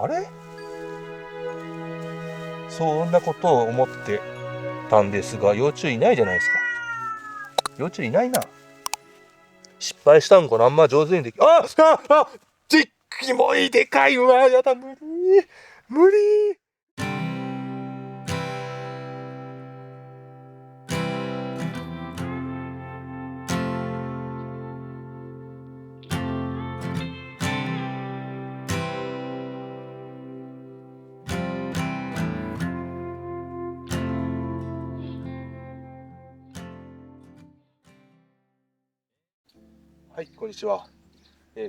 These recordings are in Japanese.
あれ、そんなことを思ってたんですが、幼虫いないじゃないですか。幼虫いないな。失敗したんかな。あんま上手にでき、キモい、でかい。うわ、やだ、無理。無理。はい、こんにちは。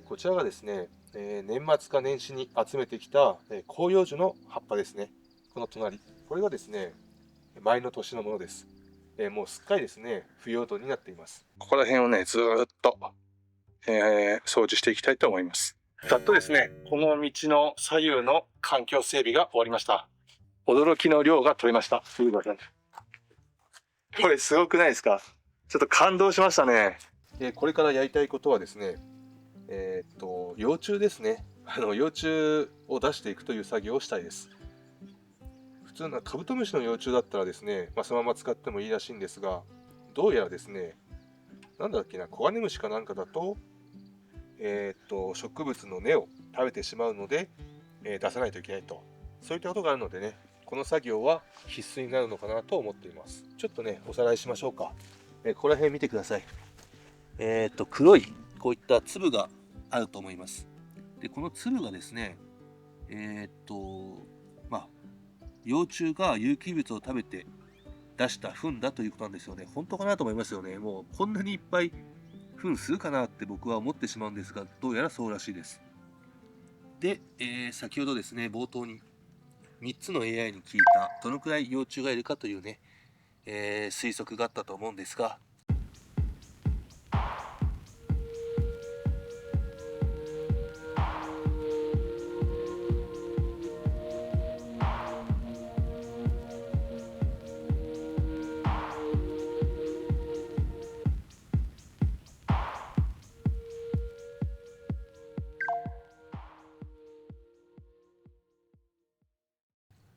こちらがですね、年末か年始に集めてきた、広葉樹の葉っぱですね。この隣。これがですね、前の年のものです。もうすっかりですね、不用途になっています。ここら辺をね、ずーっと、掃除していきたいと思います。ざっとですね、この道の左右の環境整備が終わりました。驚きの量が取れました。これすごくないですか？ちょっと感動しましたね。これからやりたいことはですね、幼虫ですね。幼虫を出していくという作業をしたいです。普通のカブトムシの幼虫だったらですね、そのまま使ってもいいらしいんですが、どうやらですね、なんだっけな、コガネムシかなんかだと、植物の根を食べてしまうので、出さないといけないと。そういったことがあるのでね、この作業は必須になるのかなと思っています。ちょっとね、おさらいしましょうか。ここら辺見てください。黒いこういった粒があると思います。で、この粒がですね、まあ、幼虫が有機物を食べて出した糞だということなんですよね。本当かなと思いますよね。もうこんなにいっぱい糞するかなって僕は思ってしまうんですが、どうやらそうらしいです。で、先ほどですね、冒頭に3つの AI に聞いたどのくらい幼虫がいるかというね、推測があったと思うんですが、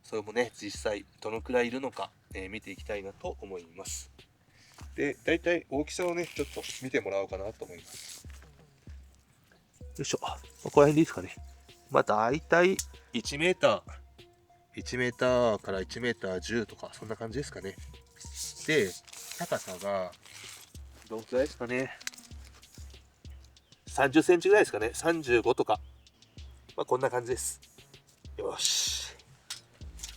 それもね、実際どのくらいいるのか、見ていきたいなと思います。で、だいたい大きさをね、ちょっと見てもらおうかなと思います。よいしょ。ここら辺でいいですかね。だいたい1メーター、1メーターから1メーター10とか、そんな感じですかね。で、高さが、どのくらいですかね。30センチぐらいですかね。35とか。こんな感じです。よし。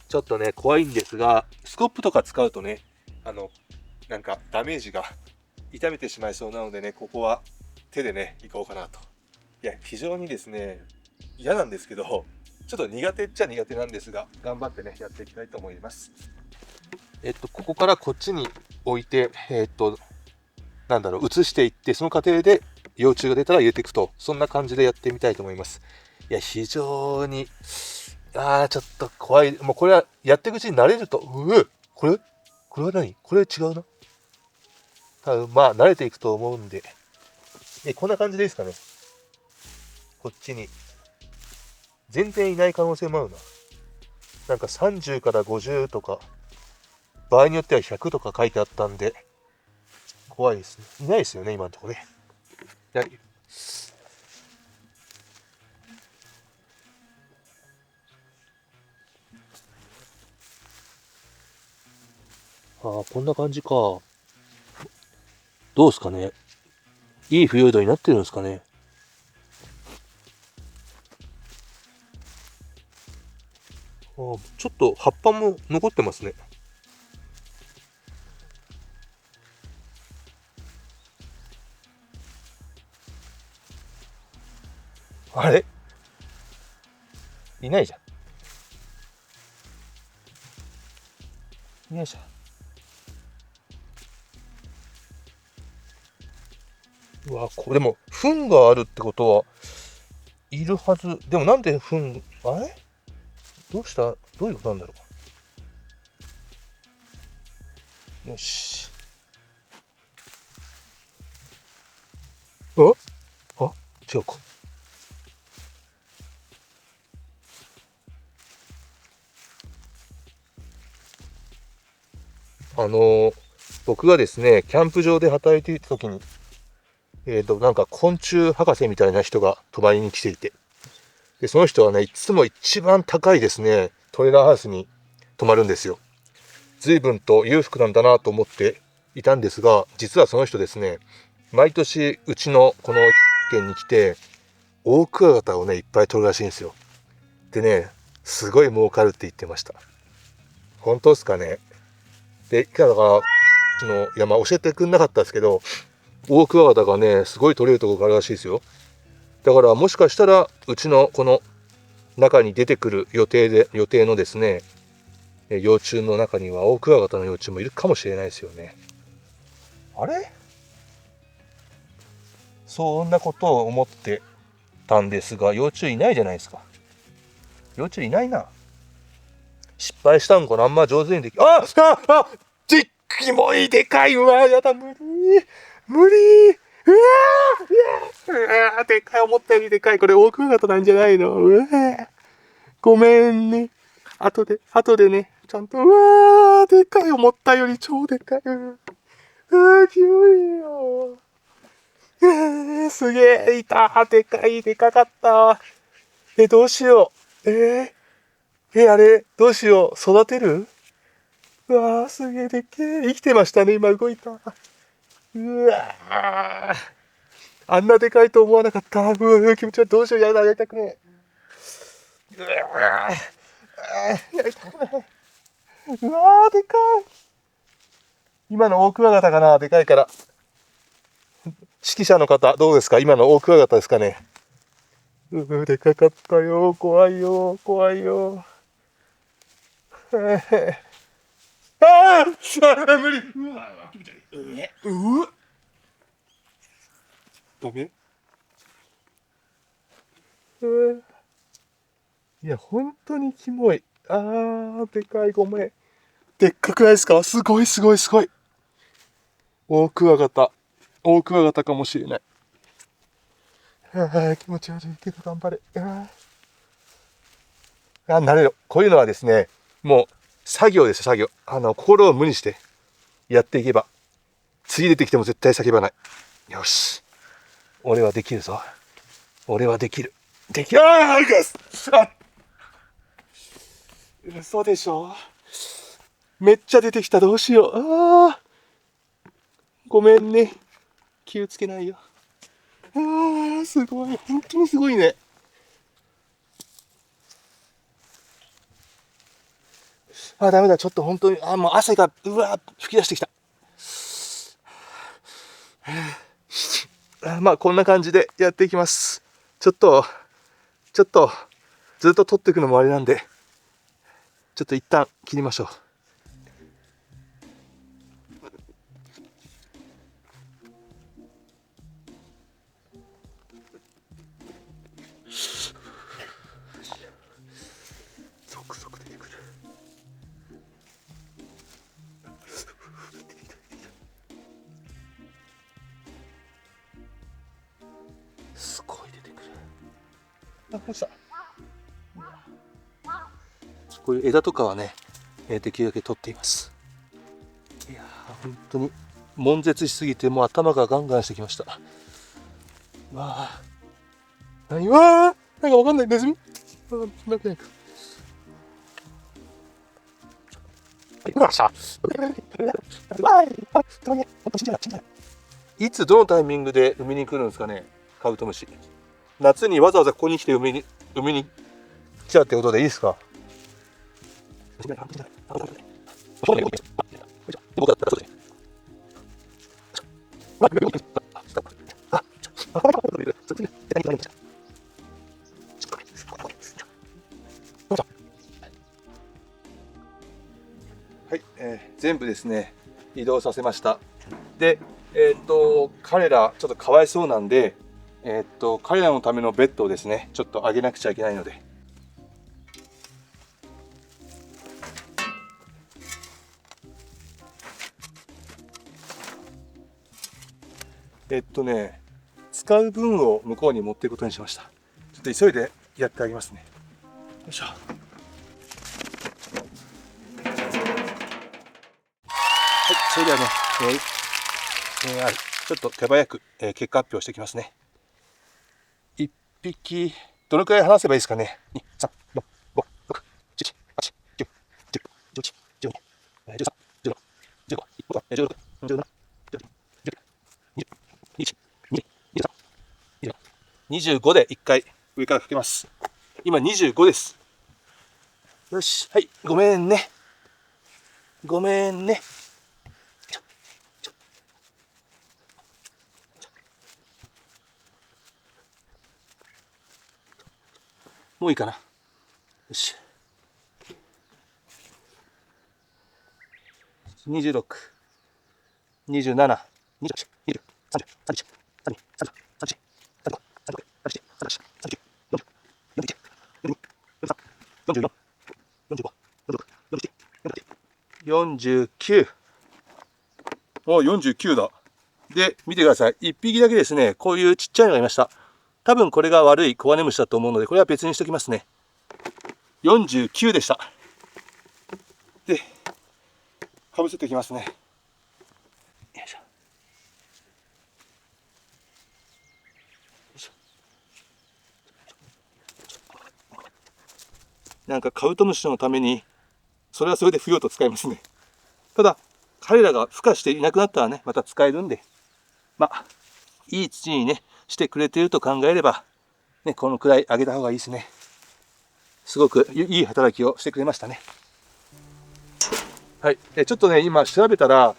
ちょっとね、怖いんですが、スコップとか使うとね、なんかダメージが痛めてしまいそうなのでね、ここは手でね、いこうかなと。いや、非常にですね、嫌なんですけど、ちょっと苦手っちゃ苦手なんですが、頑張ってね、やっていきたいと思います。ここからこっちに置いて、移していって、その過程で幼虫が出たら入れていくと、そんな感じでやってみたいと思います。いや、非常に、ちょっと怖い。もうこれはやっていくうちに慣れると、これは何？これ違うな。多分慣れていくと思うんで、こんな感じでいいですかね。こっちに。全然いない可能性もあるな。なんか30から50とか、場合によっては100とか書いてあったんで、怖いですね。いないですよね、今のところね。こんな感じか。どうですかね。いい腐葉土になってるんですかね。ちょっと葉っぱも残ってますね。あれ、いないじゃん。よいしょ。うわ、これでも、糞があるってことは、いるはず。でもなんで糞、あれどうしたどういうことなんだろう。よし。あ違うか。僕がですね、キャンプ場で働いていた時に、なんか昆虫博士みたいな人が泊まりに来ていて、で、その人はね、いつも一番高いですね、トレーラーハウスに泊まるんですよ。随分と裕福なんだなと思っていたんですが、実はその人ですね、毎年うちのこの県に来て、オオクワガタをね、いっぱい取るらしいんですよ。でね、すごい儲かるって言ってました。本当ですかね。で、だから、その山教えてくんなかったですけど、オオクワガタがね、すごい取れるところがあるらしいですよ。だからもしかしたら、うちのこの中に出てくる予定のですね、幼虫の中にはオオクワガタの幼虫もいるかもしれないですよね。あれ、そんなことを思ってたんですが、幼虫いないじゃないですか。幼虫いないな。失敗したんかな、あんま上手にでき、キモい、でかい、うわ、やだ、無理、無理、うわでかい、思ったよりでかい、これオオクワガタなんじゃないの、うわごめんね。後でね、ちゃんと、うわでかい、思ったより超でかい、キモいよ。すげえ、いた、でかい、でかかった。どうしよう。あれ、どうしよう、育てる？うわー、すげえでっけえ。生きてましたね、今動いた。うわー、あんなでかいと思わなかった。うわ、気持ち悪い。どうしよう、やだ、やりたくねえ。やりたくない。うわー、でかい。今のオオクワガタかな、でかいから。指揮者の方、どうですか？今のオオクワガタですかね。でかかったよ。怖いよ、怖いよ。無理。うわ、気持ち悪い。うわ、ダメ？いや、本当にキモい。でかい、ごめん。でっかくないですか？すごい、すごい、すごい。オオクワガタ。オオクワガタかもしれない。気持ち悪いけど頑張れ。慣れろ。こういうのはですね、もう、作業ですよ、作業。心を無にしてやっていけば、次出てきても絶対叫ばない。よし。俺はできるぞ。俺はできる。できる。嘘でしょ？めっちゃ出てきた。どうしよう。ごめんね。気をつけないよ。すごい。本当にすごいね。ダメだ。ちょっと本当に、もう汗が、吹き出してきた。まあ、こんな感じでやっていきます。ちょっと、ずっと撮っていくのもあれなんで、ちょっと一旦切りましょう。ゾクゾク出てくる。すごい出てくる。こうした。こういう枝とかはね、できるだけ取っています。いやー、本当に悶絶しすぎて、もう頭がガンガンしてきました。何？なんかわかんない。ネズミ？なんかないか。いつどのタイミングで海に来るんですかね、カブトムシ。夏にわざわざここに来て海に来ちゃうってことでいいですか？はい、全部ですね、移動させました。で、彼らちょっとかわいそうなんで、彼らのためのベッドをですね、ちょっと上げなくちゃいけないので。使う分を向こうに持っていくことにしました。ちょっと急いでやってあげますね。よいしょ。それではね、ちょっと手早く、結果発表していきますね。1匹、どのくらい離せばいいですかね。2、3、4、5、6、7、8、9、10、11、12、13、14、15、16、17、18、19、20、21、22、23、25で1回上からかけます。今25です。よし、はい、ごめんね。ごめんね。もういいかな。よし。26、27、28、29、30、31、32、33、34、35、36、37、38、39、40、41、42、43、44、45、46、47、48、49。お、49だ。で、見てください。1匹だけですね、こういうちっちゃいのがいました。多分これが悪いコガネムシだと思うので、これは別にしておきますね。49でした。で、かぶせていきますね。よいしょ。なんかカブトムシのために、それはそれで腐葉土使いますね。ただ、彼らが孵化していなくなったらね、また使えるんで、まあ、いい土にね、してくれていると考えれば、ね、このくらいあげた方がいいですね。すごくいい働きをしてくれましたね。はい。ちょっとね、今調べたら、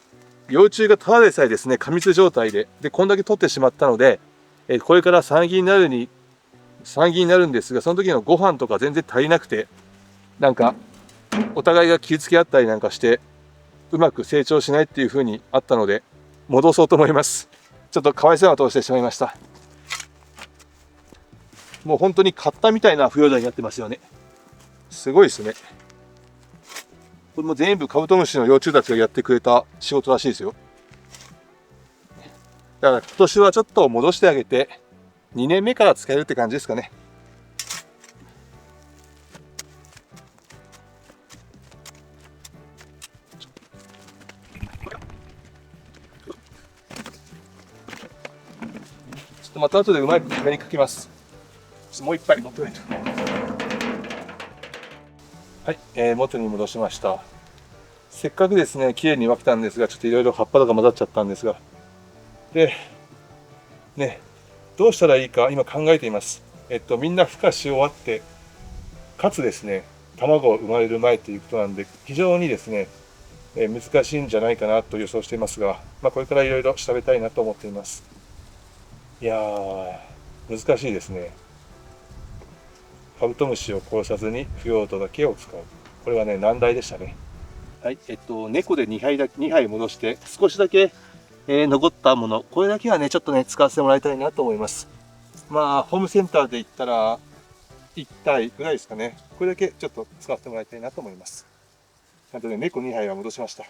幼虫がただでさえですね、過密状態で、こんだけ取ってしまったので、これから産気になるんですが、その時のご飯とか全然足りなくて、なんか、お互いが気をつけ合ったりなんかして、うまく成長しないっていう風にあったので、戻そうと思います。ちょっとかわいそうなことをしてしまいました。もう本当に買ったみたいな腐葉土になってますよね。すごいですね。これも全部カブトムシの幼虫たちがやってくれた仕事らしいですよ。だから今年はちょっと戻してあげて、2年目から使えるって感じですかね。ちょっとまた後でうまいこと上にかけます。もう一杯持ってないと。はい、元に戻しました。せっかくですね、綺麗に分けたんですが、ちょっといろいろ葉っぱとか混ざっちゃったんですが。で、ね、どうしたらいいか今考えています。みんな孵化し終わって、かつですね、卵が生まれる前ということなんで、非常にですね、難しいんじゃないかなと予想していますが、これからいろいろ調べたいなと思っています。いやー、難しいですね。カブトムシを殺さずに腐葉土だけを使う。これはね、難題でしたね。はい、猫で2杯戻して、少しだけ、残ったもの、これだけはね、ちょっとね、使わせてもらいたいなと思います。ホームセンターで言ったら、1体ぐらいですかね。これだけちょっと使わせてもらいたいなと思います。ちゃんとね、猫2杯は戻しました。